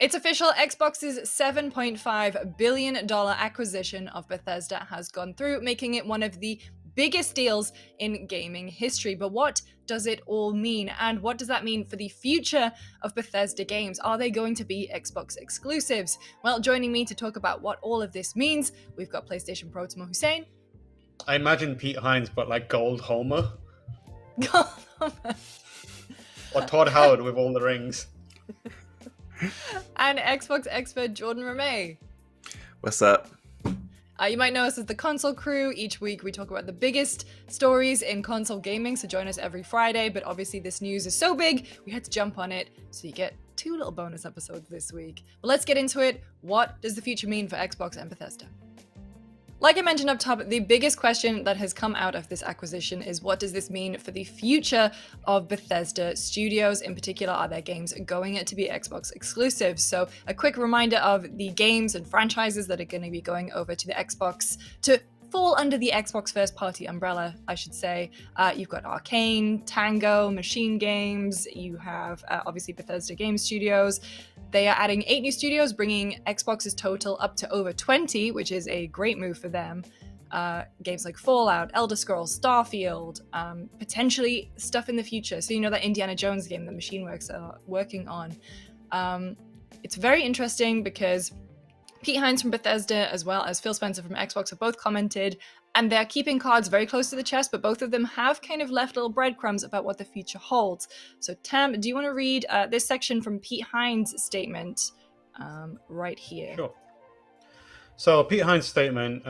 It's official, Xbox's $7.5 billion acquisition of Bethesda has gone through, making it one of the biggest deals in gaming history. But what does it all mean? And what does that mean for the future of Bethesda games? Are they going to be Xbox exclusives? Well, joining me to talk about what all of this means, we've got PlayStation Pro Timo Hussein. I imagine Pete Hines, but like gold Homer. Or Todd Howard with all the rings. And Xbox expert Jordan Ramey. What's up? You might know us as the Console Crew. Each week we talk about the biggest stories in console gaming, so join us every Friday. But obviously this news is so big, we had to jump on it, so you get 2 little bonus episodes this week. But let's get into it. What does the future mean for Xbox and Bethesda? Like I mentioned up top, the biggest question that has come out of this acquisition is what does this mean for the future of Bethesda Studios? In particular, are their games going to be Xbox exclusives? So a quick reminder of the games and franchises that are going to be going over to the Xbox to fall under the Xbox first party umbrella, I should say. You've got Arcane, Tango, Machine Games, you have obviously Bethesda Game Studios. They are adding 8 new studios, bringing Xbox's total up to over 20, which is a great move for them. Games like Fallout, Elder Scrolls, Starfield, potentially stuff in the future. So you know that Indiana Jones game that MachineWorks are working on. It's very interesting because Pete Hines from Bethesda as well as Phil Spencer from Xbox have both commented, and they're keeping cards very close to the chest, but both of them have kind of left little breadcrumbs about what the future holds. So Tam, do you want to read this section from Pete Hines' statement right here? Sure. So Pete Hines' statement,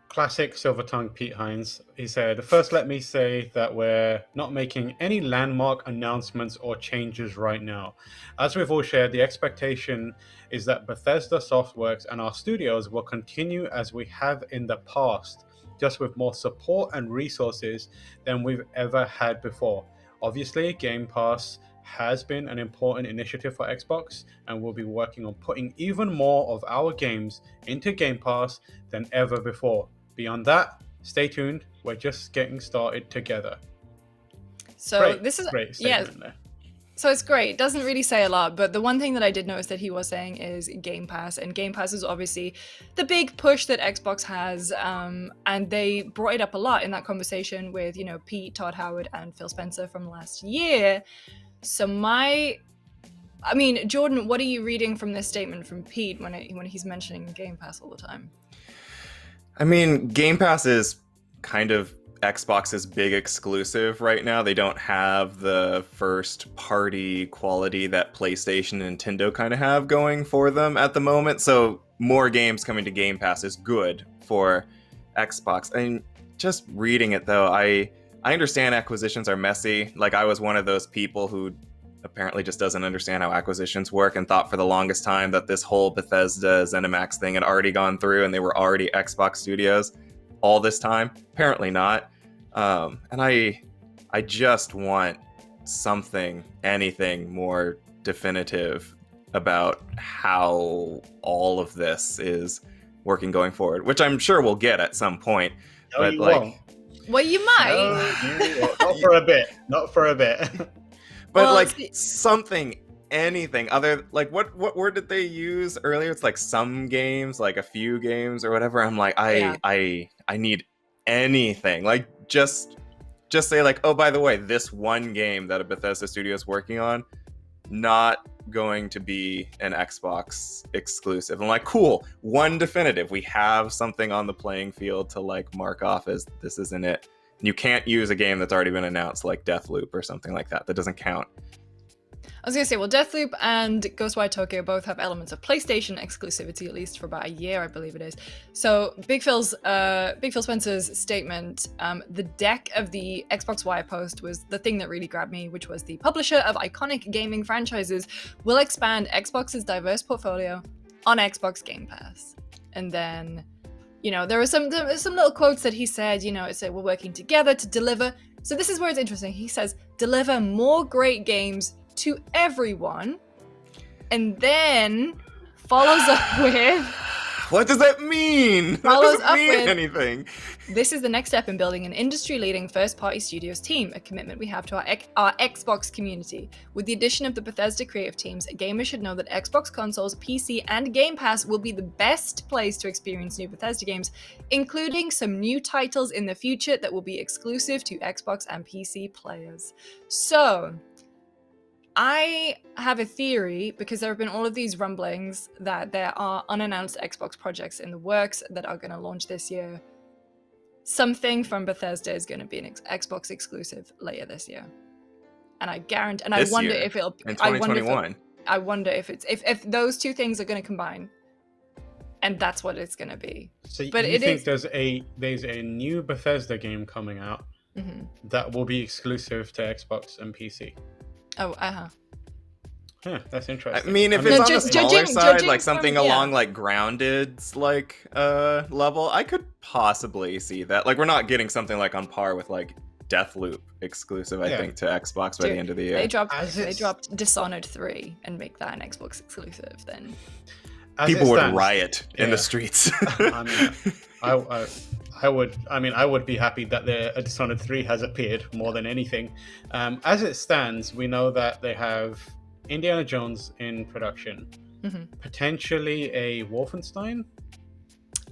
classic silver-tongued Pete Hines, he said, "First, let me say that we're not making any landmark announcements or changes right now. As we've all shared, the expectation is that Bethesda Softworks and our studios will continue as we have in the past, just with more support and resources than we've ever had before. Obviously, Game Pass has been an important initiative for Xbox, and we'll be working on putting even more of our games into Game Pass than ever before. Beyond that, stay tuned. We're just getting started together." So this is great statement there. So it's great. It doesn't really say a lot, but the one thing that I did notice that he was saying is Game Pass, and Game Pass is obviously the big push that Xbox has, and they brought it up a lot in that conversation with, you know, Pete, Todd Howard, and Phil Spencer from last year. So Jordan, what are you reading from this statement from Pete when he's mentioning Game Pass all the time? I mean, Game Pass is kind of Xbox's big exclusive right now. They don't have the first party quality that PlayStation and Nintendo kind of have going for them at the moment. So more games coming to Game Pass is good for Xbox. And just reading it though, I understand acquisitions are messy. Like I was one of those people who apparently just doesn't understand how acquisitions work and thought for the longest time that this whole Bethesda ZeniMax thing had already gone through and they were already Xbox studios all this time. Apparently not. And I just want anything more definitive about how all of this is working going forward, which I'm sure we'll get at some point. No, but you like, won't. Well, you might. No, you won't. Not for a bit. Not for a bit. But Well, like anything other, like what word did they use earlier? It's like some games, like a few games or whatever. I'm like, I need anything. Like just say like, oh, by the way, this one game that a Bethesda studio is working on, not going to be an Xbox exclusive. I'm like, cool, one definitive. We have something on the playing field to like mark off as this isn't it. You can't use a game that's already been announced like Deathloop or something like that. That doesn't count. I was going to say, well, Deathloop and Ghostwire Tokyo both have elements of PlayStation exclusivity, at least for about a year, I believe it is. So Big Phil Spencer's statement, the deck of the Xbox Wire post was the thing that really grabbed me, which was the publisher of iconic gaming franchises will expand Xbox's diverse portfolio on Xbox Game Pass. And then, you know, there were some little quotes that he said, you know, it said, we're working together to deliver. So this is where it's interesting. He says, deliver more great games to everyone, and then follows up with What does that mean? That Follows doesn't up mean with- anything. This is the next step in building an industry-leading first-party studios team, a commitment we have to our Xbox community. With the addition of the Bethesda creative teams, gamers should know that Xbox consoles, PC, and Game Pass will be the best place to experience new Bethesda games, including some new titles in the future that will be exclusive to Xbox and PC players. So, I have a theory, because there have been all of these rumblings that there are unannounced Xbox projects in the works that are going to launch this year. Something from Bethesda is going to be an Xbox exclusive later this year, and I guarantee. And This I wonder year, if it'll. in I wonder 2021. I wonder if it's if those two things are going to combine, and that's what it's going to be. So But you it think is- there's a new Bethesda game coming out Mhm. that will be exclusive to Xbox and PC? Oh, Yeah, that's interesting. I mean, if I it's No, on the just smaller judging side, from- like something yeah. along like Grounded's like level, I could possibly see that. Like, we're not getting something like on par with like Deathloop exclusive, I Yeah. think, to Xbox by the Dude, end of the year. they dropped As they it's- dropped Dishonored 3 and make that an Xbox exclusive. Then As it People would stands- riot in the yeah. streets. I mean, I would. I mean, I would be happy that the Dishonored 3 has appeared more than anything. As it stands, we know that they have Indiana Jones in production, Mhm. potentially a Wolfenstein.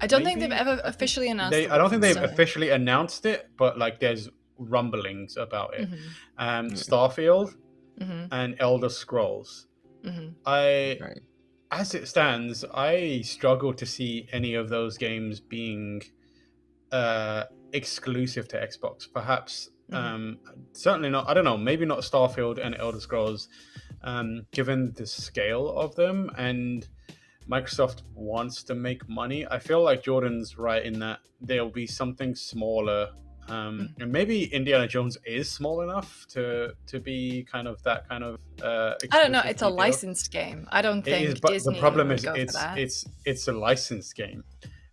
I don't think Maybe? they've ever officially announced. I the don't think they've Wolfenstein. officially announced it, but like there's rumblings about it. Mhm. Starfield Mhm. and Elder Scrolls. Mhm. Right. As it stands, I struggle to see any of those games being exclusive to Xbox. Perhaps, certainly not. I don't know. Maybe not Starfield and Elder Scrolls, given the scale of them, and Microsoft wants to make money. I feel like Jordan's right in that there'll be something smaller. And maybe Indiana Jones is small enough to be kind of that kind of. I don't know. It's a exclusivity deal. licensed game. I don't It think is, but Disney the problem would is go for that. it's a licensed game.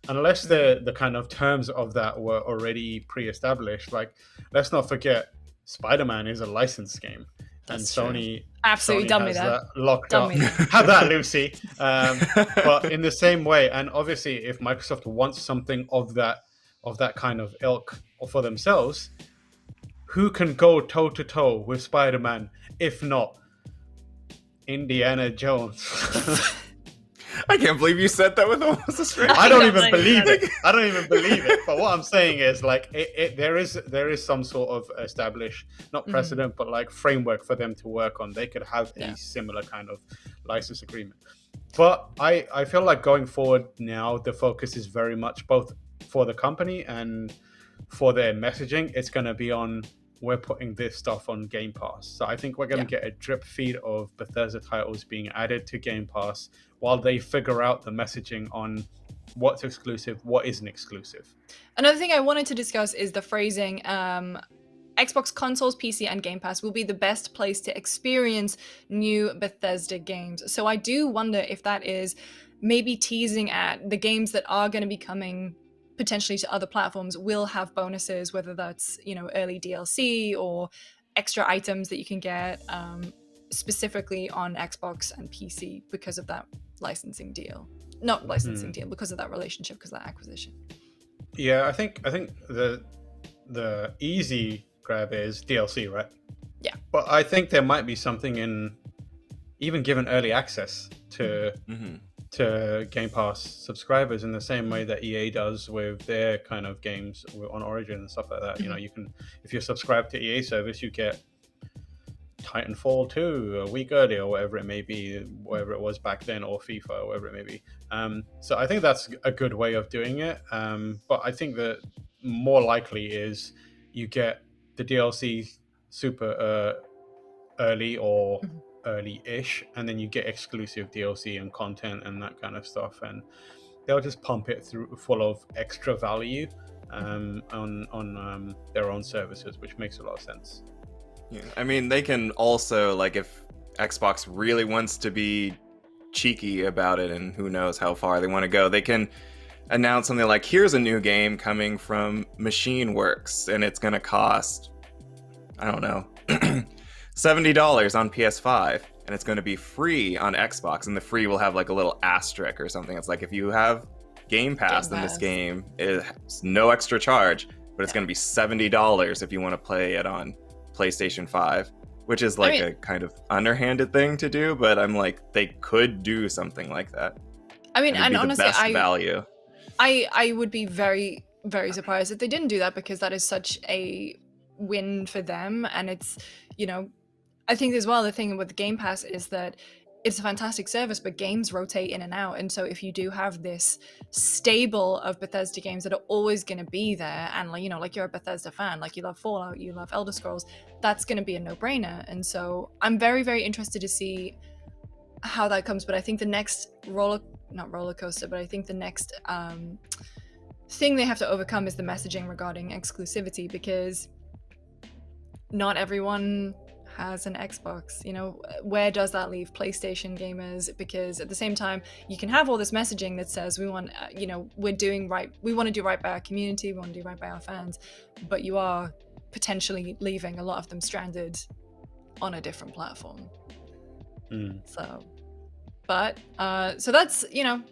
Unless the kind of terms of that were already pre-established, like let's not forget, Spider-Man is a licensed game, and That's true. Sony Absolutely Sony done me has that. locked Done up. me that. Have that, Lucy. But in the same way, and obviously, if Microsoft wants something of that kind of ilk for themselves, who can go toe to toe with Spider-Man if not Indiana Jones? I can't believe you said that with almost a straight. I don't don't even think believe that- it. I don't even believe it. But what I'm saying is, like, there is some sort of established, not precedent, but like framework for them to work on. They could have Yeah. a similar kind of license agreement. But I feel like going forward now, the focus is very much both for the company and for their messaging. It's going to be on, we're putting this stuff on Game Pass. So I think we're going to get a drip feed of Bethesda titles being added to Game Pass while they figure out the messaging on what's exclusive, what isn't exclusive. Another thing I wanted to discuss is the phrasing. Xbox consoles, PC, and Game Pass will be the best place to experience new Bethesda games. So I do wonder if that is maybe teasing at the games that are going to be coming potentially to other platforms will have bonuses, whether that's, early DLC or extra items that you can get specifically on Xbox and PC because of that licensing deal. Not licensing deal, because of that relationship, because of that acquisition. Yeah, I think the easy grab is DLC, right? Yeah. But I think there might be something in even given early access to to Game Pass subscribers in the same way that EA does with their kind of games on Origin and stuff like that. You know, you can, if you're subscribed to EA service, you get Titanfall 2 a week early or whatever it may be, whatever it was back then, or FIFA or whatever it may be. So I think that's a good way of doing it. But I think that more likely is you get the DLC super early or early-ish, and then you get exclusive DLC and content and that kind of stuff, and they'll just pump it through full of extra value on their own services, which makes a lot of sense. Yeah, I mean, they can also, like, if Xbox really wants to be cheeky about it, and who knows how far they want to go, they can announce something like, here's a new game coming from Machine Works, and it's going to cost, I don't know, $70 on PS5, and it's going to be free on Xbox, and the free will have like a little asterisk or something. It's like, if you have Game Pass, Game then this Pass. game is no extra charge, but it's going to be $70 if you want to play it on PlayStation 5, which is like a kind of underhanded thing to do, but I'm like, they could do something like that. I mean, It'd and be honestly, the best value. I would be very, very surprised if they didn't do that, because that is such a win for them. And it's, you know, I think as well, the thing with Game Pass is that it's a fantastic service, but games rotate in and out. And so if you do have this stable of Bethesda games that are always going to be there, and like, you know, like you're a Bethesda fan, like you love Fallout, you love Elder Scrolls, that's going to be a no-brainer. And so I'm very, very interested to see how that comes. But I think the next not roller coaster, but I think the next thing they have to overcome is the messaging regarding exclusivity, because not everyone has an Xbox. You know, where does that leave PlayStation gamers? Because at the same time, you can have all this messaging that says we want, you know, we want to do right by our community, we want to do right by our fans, but you are potentially leaving a lot of them stranded on a different platform. So, but so that's, you know,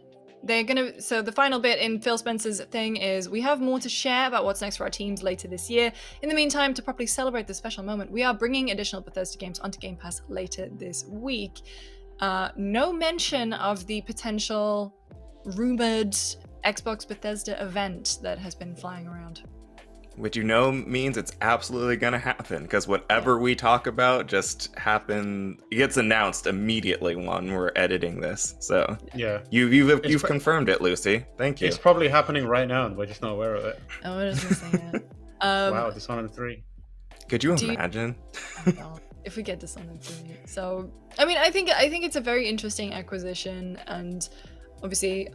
so the final bit in Phil Spencer's thing is we have more to share about what's next for our teams later this year. In the meantime, to properly celebrate this special moment, we are bringing additional Bethesda games onto Game Pass later this week. No mention of the potential rumored Xbox Bethesda event that has been flying around. Which means it's absolutely going to happen, because whatever we talk about just it gets announced immediately when we're editing this. So yeah, you've confirmed it, Lucy. Thank you. It's probably happening right now, and we're just not aware of it. Oh, we're just missing it. Wow, Dishonored 3. Could you imagine? If we get Dishonored 3. So, I mean, I think it's a very interesting acquisition, and obviously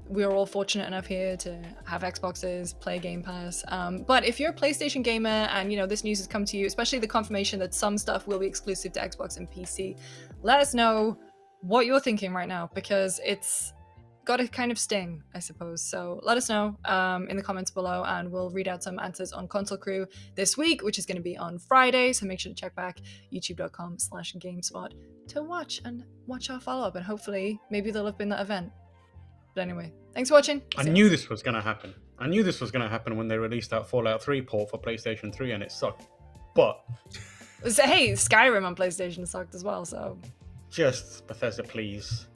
we're all fortunate enough here to have Xboxes, play Game Pass. But if you're a PlayStation gamer and, you know, this news has come to you, especially the confirmation that some stuff will be exclusive to Xbox and PC, let us know what you're thinking right now, because it's got a kind of sting, I suppose. So let us know in the comments below, and we'll read out some answers on Console Crew this week, which is going to be on Friday. So make sure to check back youtube.com/GameSpot to watch our follow-up, and hopefully maybe there'll have been that event. But anyway, thanks for watching. I knew this was going to happen. I knew this was going to happen when they released that Fallout 3 port for PlayStation 3, and it sucked. But hey, Skyrim on PlayStation sucked as well, so just Bethesda, please.